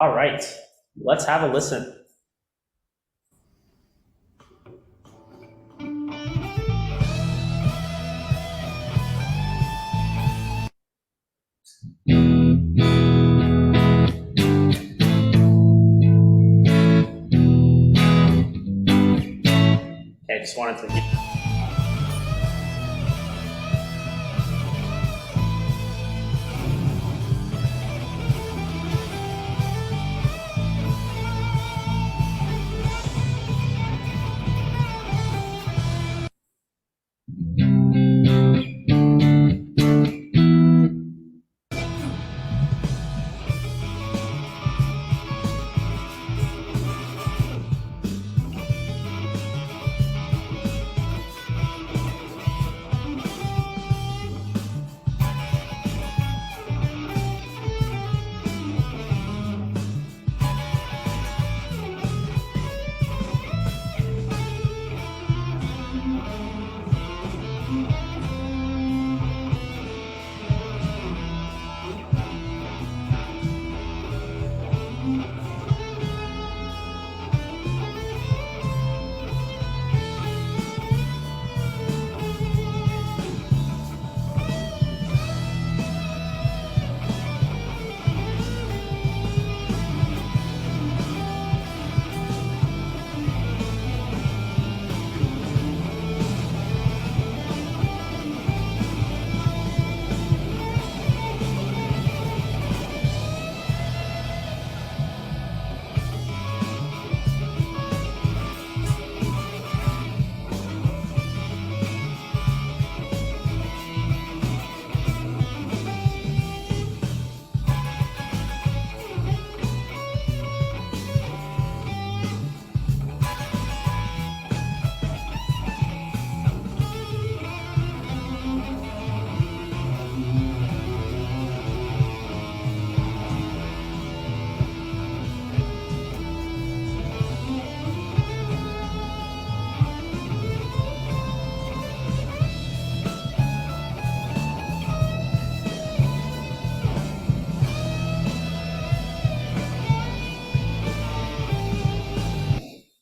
All right, let's have a listen. Okay, just wanted to.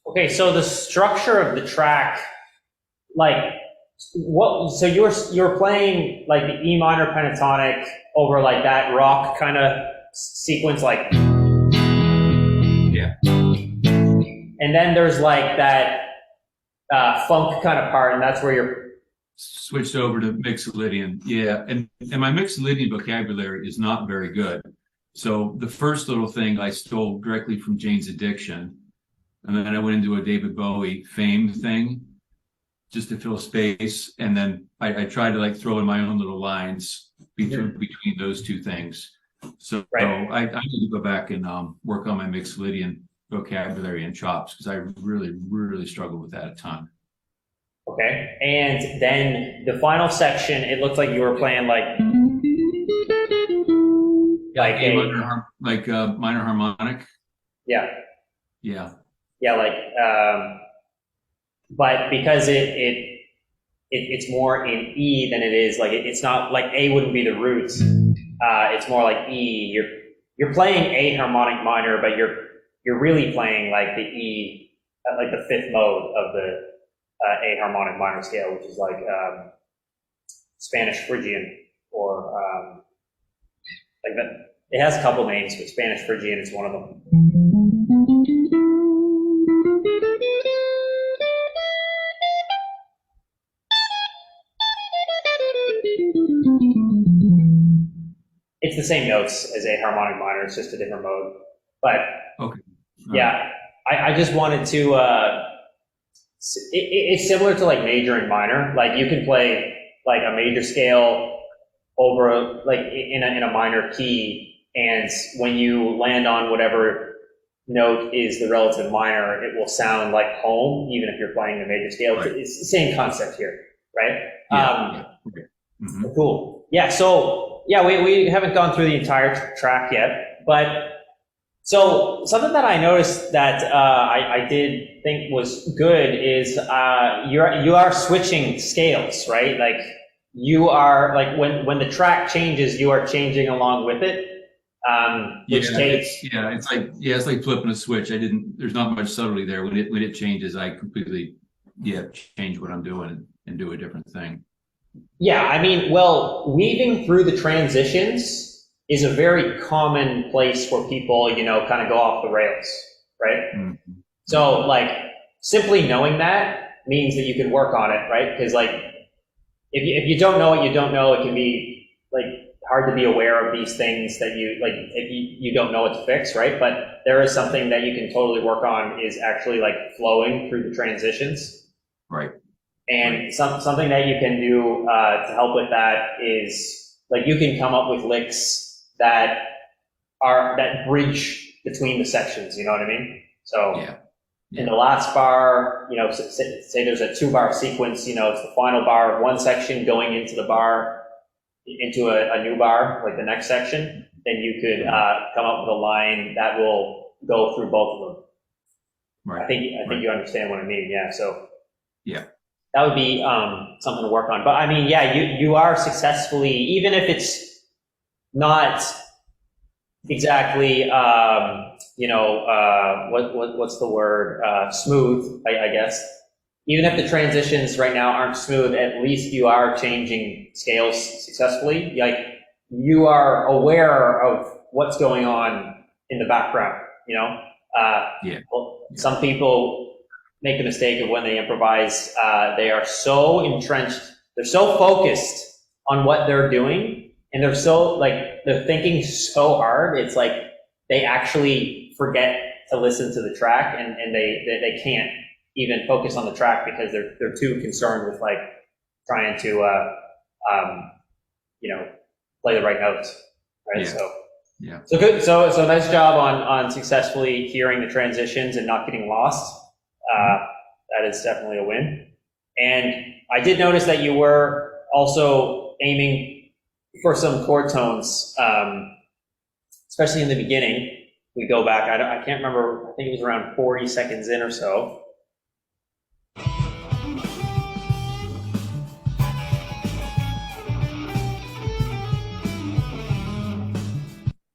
Okay, so the structure of the track, like what? So you were playing like the E minor pentatonic over like that rock kind of sequence, like, Yeah. and then there's like that funk kind of part, and that's where you're. Switched over to Mixolydian. Yeah. And my Mixolydian vocabulary is not very good. So the first little thing I stole directly from Jane's Addiction. And then I went into a David Bowie Fame thing just to fill space. And then I tried to like throw in my own little lines between those two things. So Right. I need to go back and work on my Mixolydian vocabulary and chops because I really, really struggle with that a ton. Okay, and then the final section, it looked like you were playing like A minor harmonic. yeah. Yeah. Yeah, like, but because it's more in E than it is like it's not like A wouldn't be the root. It's more like E. You're playing A harmonic minor, but you're really playing like the E, like the fifth mode of the A harmonic minor scale, which is like Spanish Phrygian or like that. It has a couple names, but Spanish Phrygian is one of them. It's the same notes as A harmonic minor, it's just a different mode. But Okay. yeah, I just wanted to, it's similar to like major and minor. Like you can play like a major scale over like in a minor key, and when you land on whatever note is the relative minor, it will sound like home, even if you're playing the major scale. Right. It's the same concept here, right? Yeah. Okay. Mm-hmm. Cool. Yeah, so yeah, we haven't gone through the entire track yet, but so something that I noticed that I did think was good is you are switching scales, right? Like you are like when the track changes, you are changing along with it. which takes, it's like flipping a switch. There's not much subtlety there. When it changes, I completely, change what I'm doing and do a different thing. yeah, I mean, well, weaving through the transitions is a very common place where people, kind of go off the rails, right? Mm-hmm. So like simply knowing that means that you can work on it, right? Because like if you don't know what you don't know, it can be like hard to be aware of these things that you like if you don't know what to fix, right? But there is something that you can totally work on is actually like flowing through the transitions. Right. And something that you can do to help with that is like you can come up with licks that bridge between the sections. You know what I mean? So in the last bar, say there's a 2-bar sequence. It's the final bar of one section going into the bar into a new bar, like the next section. Then you could come up with a line that will go through both of them. Right. I think you understand what I mean. Yeah. So. Yeah. That would be something to work on. But I mean, yeah, you are successfully, even if it's not exactly, what's the word? Smooth, I guess. Even if the transitions right now aren't smooth, at least you are changing scales successfully. Like you are aware of what's going on in the background, Some people make the mistake of when they improvise, they are so entrenched, they're so focused on what they're doing, and they're thinking so hard, it's like they actually forget to listen to the track, and they can't even focus on the track because they're too concerned with like trying to play the right notes, right? So good. So nice job on successfully hearing the transitions and not getting lost. That is definitely a win. And I did notice that you were also aiming for some chord tones, especially in the beginning. We go back, I can't remember, I think it was around 40 seconds in or so.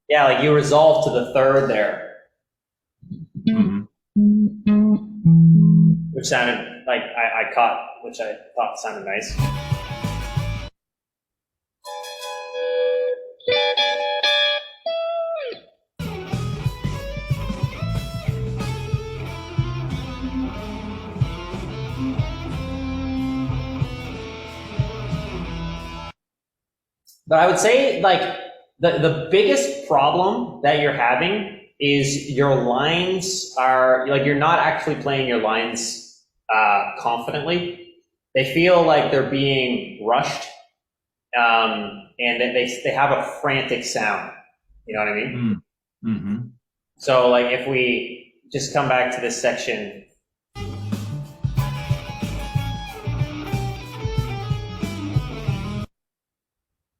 Yeah, like you resolved to the third there. Mm-hmm. Which sounded like I caught, which I thought sounded nice. But I would say like the biggest problem that you're having is your lines are like you're not actually playing your lines confidently. They feel like they're being rushed, and they have a frantic sound. You know what I mean? Mm-hmm. So like if we just come back to this section.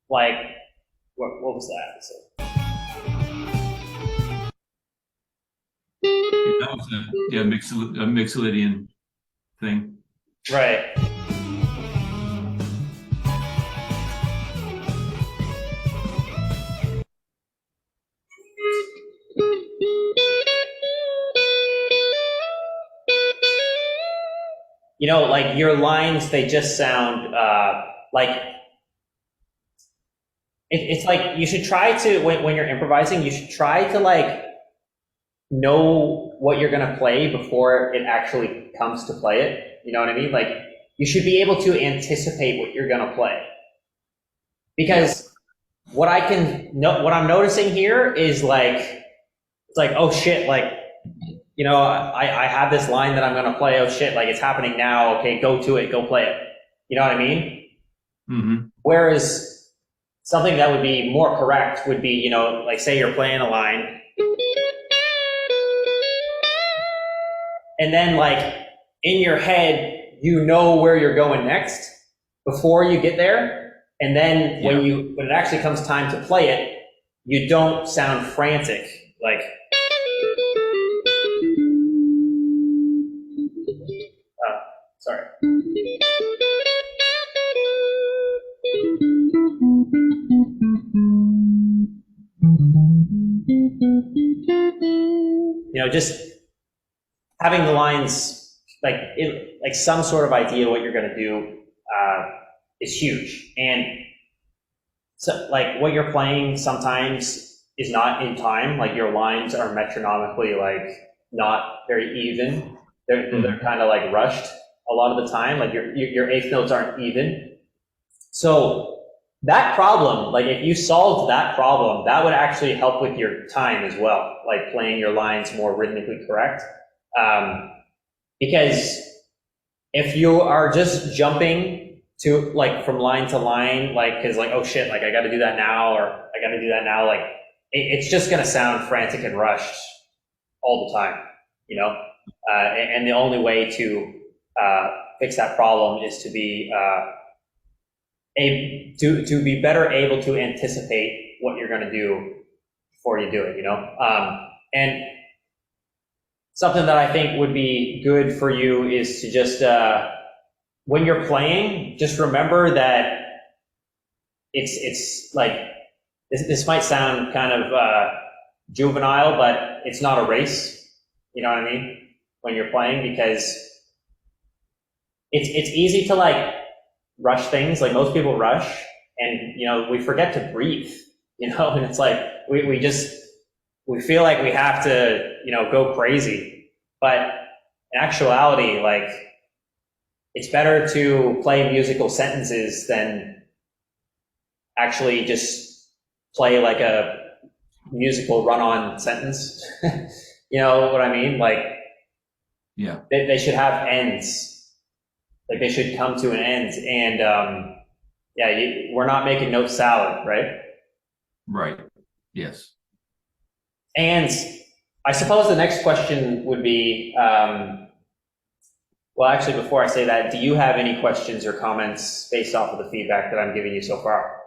Like, what was that? So, that was a Mixolydian thing. Right. Like your lines, they just sound like it's like you should try to when you're improvising, you should try to like know what you're gonna play before it actually comes to play it. You know what I mean? Like you should be able to anticipate what you're gonna play. Because what I'm noticing here is like it's like, oh shit, like I have this line that I'm gonna play, oh shit, like it's happening now, okay, go to it, go play it. You know what I mean? Mm-hmm. Whereas something that would be more correct would be, like say you're playing a line, and then like in your head, you know where you're going next before you get there. And then when it actually comes time to play it, you don't sound frantic. Like, sorry. just having the lines, like some sort of idea what you're going to do is huge. And so like what you're playing sometimes is not in time. Like your lines are metronomically like not very even. They're kind of like rushed a lot of the time. Like your eighth notes aren't even. So that problem, like if you solved that problem, that would actually help with your time as well, like playing your lines more rhythmically correct. Because if you are just jumping to like from line to line, like, cause like, oh shit, like I got to do that now, or I got to do that now. Like it's just going to sound frantic and rushed all the time, and the only way to fix that problem is to be to be better able to anticipate what you're going to do before you do it, and something that I think would be good for you is to just when you're playing, just remember that it's like this might sound kind of juvenile, but it's not a race. You know what I mean? When you're playing, because it's easy to like rush things. Like most people rush, and we forget to breathe. And it's like we feel like we have to go crazy, but in actuality, like it's better to play musical sentences than actually just play like a musical run-on sentence. You know what I mean? Like, yeah, they should have ends. Like they should come to an end. And we're not making note salad, right? Right. Yes. And I suppose the next question would be, well, actually, before I say that, do you have any questions or comments based off of the feedback that I'm giving you so far?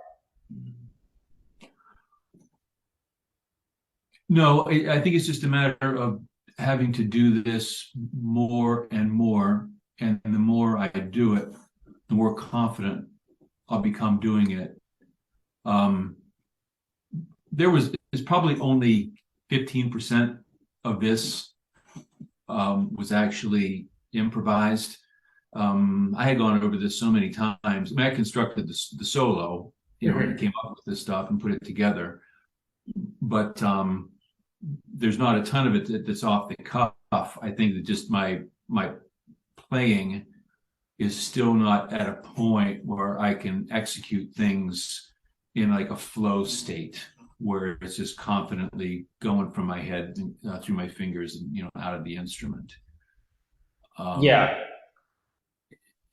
No, I think it's just a matter of having to do this more and more. And the more I do it, the more confident I'll become doing it. There's probably only 15% of this was actually improvised. I had gone over this so many times. I mean, I constructed the solo, and came up with this stuff and put it together. But there's not a ton of it that's off the cuff. I think that just my playing is still not at a point where I can execute things in like a flow state where it's just confidently going from my head through my fingers and out of the instrument. Yeah.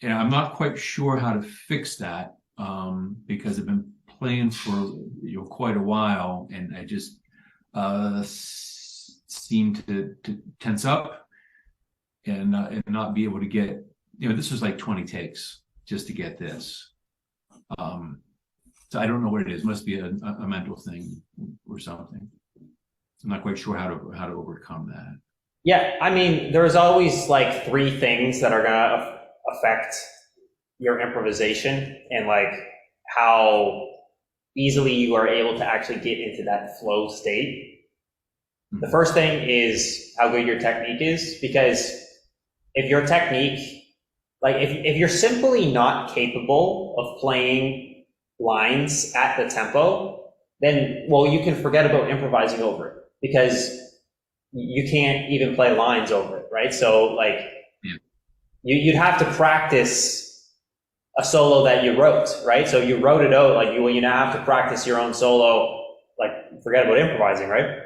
And I'm not quite sure how to fix that because I've been playing for quite a while, and I just seem to tense up and not be able to get. This was like 20 takes just to get this. So I don't know what it is. It must be a mental thing or something. I'm not quite sure how to overcome that. Yeah, I mean, there's always like three things that are gonna affect your improvisation and like how easily you are able to actually get into that flow state. The first thing is how good your technique is, because if your technique, like if you're simply not capable of playing lines at the tempo, then, well, you can forget about improvising over it, because you can't even play lines over it, right? So like, you'd have to practice a solo that you wrote, right? So you wrote it out, like you now have to practice your own solo, like forget about improvising, right?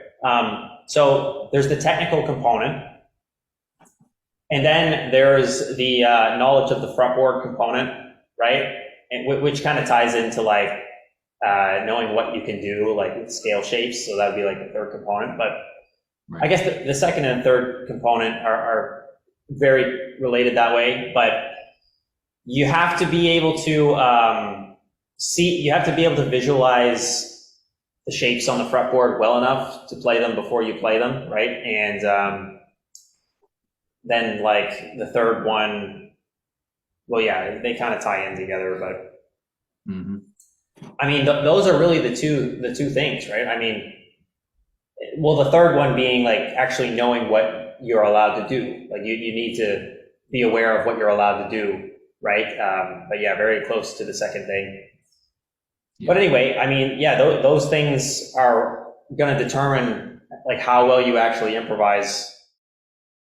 So there's the technical component. And then there's the knowledge of the fretboard component, right? And which kind of ties into like knowing what you can do, like with scale shapes. So that would be like the third component. But right. I guess the second and third component are very related that way. But you have to be able to you have to be able to visualize the shapes on the fretboard well enough to play them before you play them, right? And then like the third one, well, yeah, they kind of tie in together, but I mean, those are really the two things, right? I mean, Well, the third one being like actually knowing what you're allowed to do. Like you need to be aware of what you're allowed to do, right? But yeah, very close to the second thing. Yeah. But anyway, I mean, yeah, those things are going to determine like how well you actually improvise